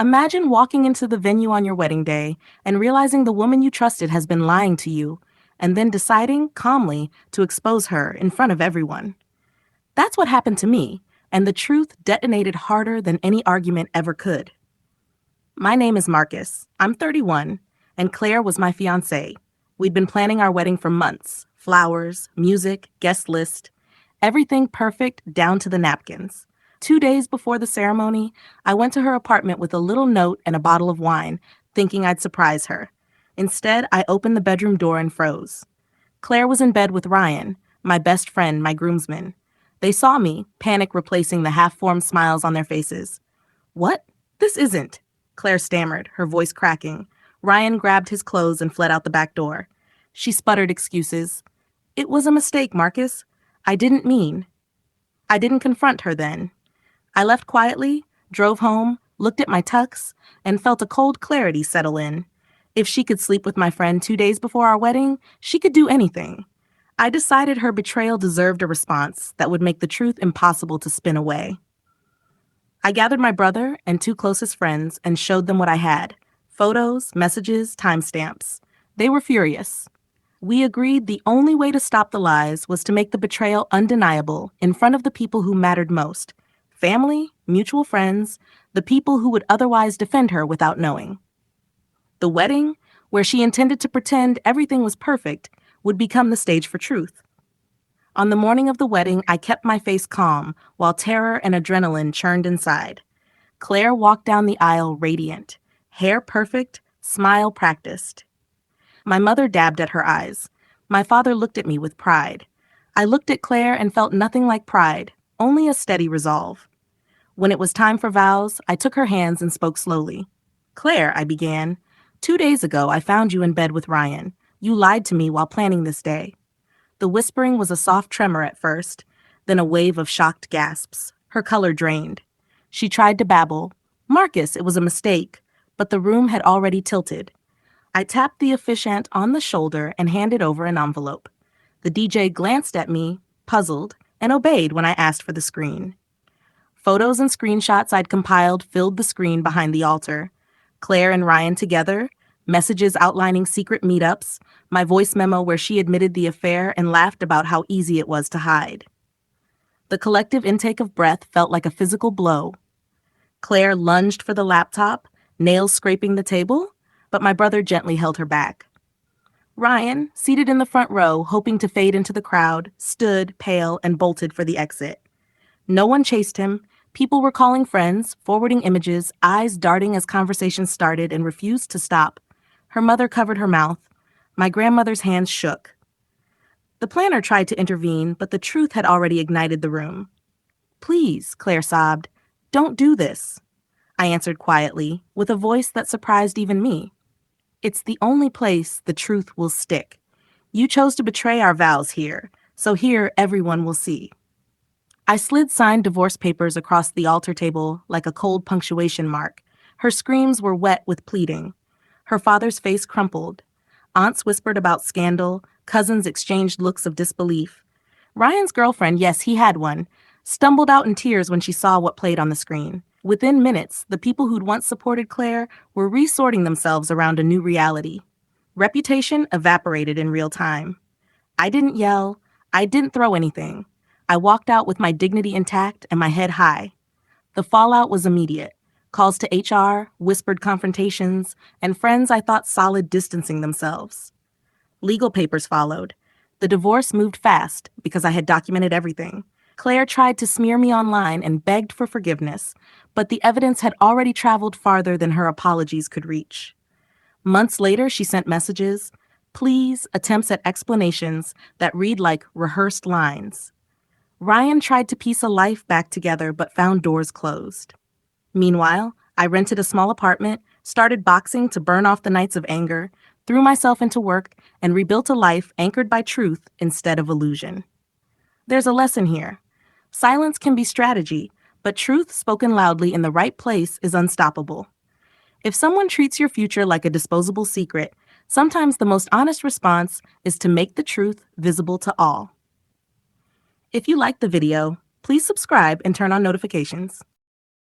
Imagine walking into the venue on your wedding day and realizing the woman you trusted has been lying to you, and then deciding, calmly, to expose her in front of everyone. That's what happened to me, and the truth detonated harder than any argument ever could. My name is Marcus. I'm 31, and Claire was my fiancée. We'd been planning our wedding for months. Flowers, music, guest list, everything perfect down to the napkins. 2 days before the ceremony, I went to her apartment with a little note and a bottle of wine, thinking I'd surprise her. Instead, I opened the bedroom door and froze. Claire was in bed with Ryan, my best friend, my groomsman. They saw me, panic replacing the half-formed smiles on their faces. "What? This isn't," Claire stammered, her voice cracking. Ryan grabbed his clothes and fled out the back door. She sputtered excuses. "It was a mistake, Marcus. I didn't mean." I didn't confront her then. I left quietly, drove home, looked at my tux, and felt a cold clarity settle in. If she could sleep with my friend 2 days before our wedding, she could do anything. I decided her betrayal deserved a response that would make the truth impossible to spin away. I gathered my brother and 2 closest friends and showed them what I had: photos, messages, timestamps. They were furious. We agreed the only way to stop the lies was to make the betrayal undeniable in front of the people who mattered most: family, mutual friends, the people who would otherwise defend her without knowing. The wedding, where she intended to pretend everything was perfect, would become the stage for truth. On the morning of the wedding, I kept my face calm while terror and adrenaline churned inside. Claire walked down the aisle radiant, hair perfect, smile practiced. My mother dabbed at her eyes. My father looked at me with pride. I looked at Claire and felt nothing like pride, only a steady resolve. When it was time for vows, I took her hands and spoke slowly. "Claire," I began, "2 days ago I found you in bed with Ryan. You lied to me while planning this day." The whispering was a soft tremor at first, then a wave of shocked gasps. Her color drained. She tried to babble. "Marcus, it was a mistake," but the room had already tilted. I tapped the officiant on the shoulder and handed over an envelope. The DJ glanced at me, puzzled, and obeyed when I asked for the screen. Photos and screenshots I'd compiled filled the screen behind the altar. Claire and Ryan together, messages outlining secret meetups, my voice memo where she admitted the affair and laughed about how easy it was to hide. The collective intake of breath felt like a physical blow. Claire lunged for the laptop, nails scraping the table, but my brother gently held her back. Ryan, seated in the front row, hoping to fade into the crowd, stood, pale, and bolted for the exit. No one chased him. People were calling friends, forwarding images, eyes darting as conversations started and refused to stop. Her mother covered her mouth. My grandmother's hands shook. The planner tried to intervene, but the truth had already ignited the room. "Please," Claire sobbed, "don't do this." I answered quietly, with a voice that surprised even me. "It's the only place the truth will stick. You chose to betray our vows here, so here everyone will see." I slid signed divorce papers across the altar table like a cold punctuation mark. Her screams were wet with pleading. Her father's face crumpled. Aunts whispered about scandal. Cousins exchanged looks of disbelief. Ryan's girlfriend, yes, he had one, stumbled out in tears when she saw what played on the screen. Within minutes, the people who'd once supported Claire were resorting themselves around a new reality. Reputation evaporated in real time. I didn't yell. I didn't throw anything. I walked out with my dignity intact and my head high. The fallout was immediate. Calls to HR, whispered confrontations, and friends I thought solid distancing themselves. Legal papers followed. The divorce moved fast because I had documented everything. Claire tried to smear me online and begged for forgiveness, but the evidence had already traveled farther than her apologies could reach. Months later, she sent messages, pleas, attempts at explanations that read like rehearsed lines. Ryan tried to piece a life back together but found doors closed. Meanwhile, I rented a small apartment, started boxing to burn off the nights of anger, threw myself into work, and rebuilt a life anchored by truth instead of illusion. There's a lesson here. Silence can be strategy, but truth spoken loudly in the right place is unstoppable. If someone treats your future like a disposable secret, sometimes the most honest response is to make the truth visible to all. If you liked the video, please subscribe and turn on notifications.